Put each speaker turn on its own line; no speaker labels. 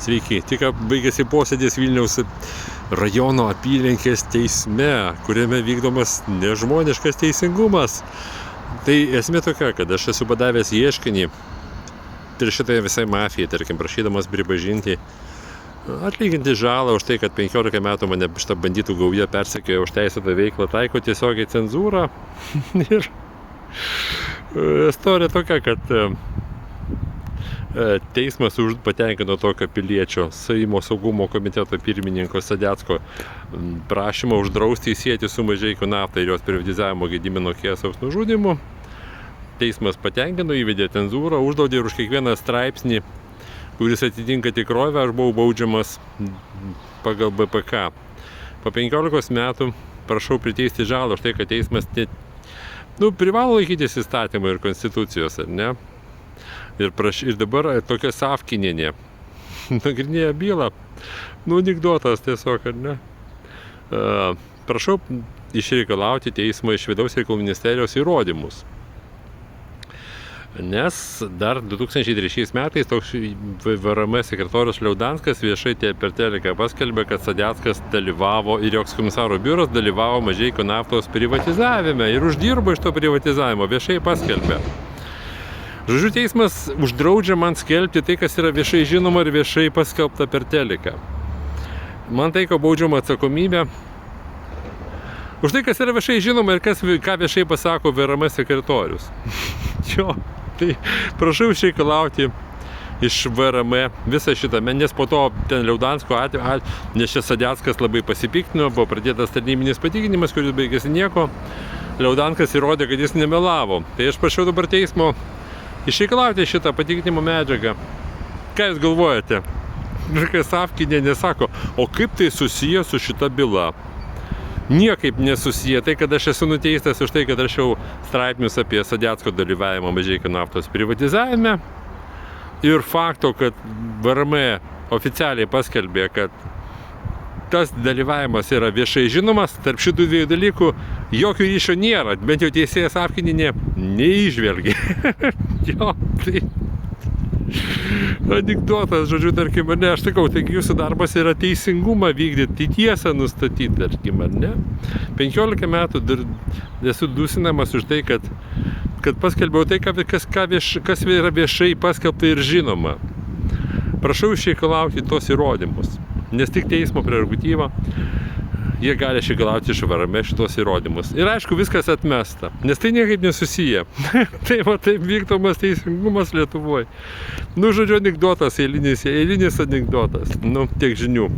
Sveiki, tik baigėsi posėdis Vilniaus rajono apylinkės teisme, kuriame vykdomas nežmoniškas teisingumas. Tai esmė tokia, kad aš esu padavęs ieškinį prieš šitą visai mafijai, tarkim, prašydamas pripažinti, atlyginti žalą už tai, kad 15 metų mane šitą bandytų gauja persekiojo už teisėtą veiklą, taiko tiesiogiai cenzūrą. Ir istorija tokia, kad teismas patenkino tokio piliečio Seimo saugumo komiteto pirmininko Sadecko prašymą uždrausti įsieti su Mažeikių nafta ir jos privatizavimo Gedimino Kėsaus nužudymu. Teismas patenkino, įvedė cenzūrą, uždraudė ir už kiekvieną straipsnį, kuris atitinka tikrovę, aš buvau baudžiamas pagal BPK. Po 15 metų prašau priteisti žalą už tai, kad teismas privalo laikytis įstatymų ir konstitucijos, ar ne? Ir dabar tokia Savkinienė nagrinėja bylą, anekdotas tiesiog, ar ne? Prašau išreikalauti teismo iš Vidaus reikalų ministerijos įrodymus. Nes dar 2003 metais toks VRM sekretorius Liaudanskas viešai per teleką paskelbė, kad Sadeckas dalyvavo ir joks komisaro biuras dalyvavo Mažeikių naftos privatizavime ir uždirbo iš to privatizavimo, viešai paskelbė. Žodžiu, teismas uždraudžia man skelbti tai, kas yra viešai žinoma ir viešai paskelbta per teleką. Man taiko baudžiamą atsakomybę už tai, kas yra viešai žinoma ir ką viešai pasako VRM sekretorius. Jo, tai prašau išreikalauti iš VRM visą šitą, nes po to ten Liaudansko atveju, nes čia Sadeckas labai pasipiktino, buvo pradėtas tarnybinis patikinimas, kuris baigėsi nieko. Liaudanskas įrodė, kad jis nemelavo. Tai aš prašau dabar teismo išreikalauti šitą patikinimo medžiagą. Ką jūs galvojate? Ir kai Savkinienė sako, o kaip tai susiję su šita byla? Niekaip nesusiję. Tai, kad aš esu nuteistas už tai, kad rašiau straipsnius apie Sadecko dalyvavimą Mažeikių naftos privatizavime ir fakto, kad VRM oficialiai paskelbė, kad tas dalyvavimas yra viešai žinomas, tarp šitų dviejų dalykų jokio ryšio nėra, bent jau teisėjas Savkinienė neįžvelgia. Jo, tai anekdotas, žodžiu, tarkim, ar ne, aš sakau, taigi jūsų darbas yra teisingumą vykdyti, tiesą nustatyti, tarkim, ar ne. 15 metų esu dusinamas už tai, kad paskelbiau tai, kas yra viešai paskelbta ir žinoma. Prašau išreikalauti tos įrodymus, nes tik teismo prerogatyva jie gali išreikalauti iš VRM šitos įrodymus. Ir aišku, viskas atmesta, nes tai niekaip nesusiję. Tai va, taip vykdomas teisingumas Lietuvoje. Žodžiu, anekdotas, eilinis anekdotas. Tiek žinių.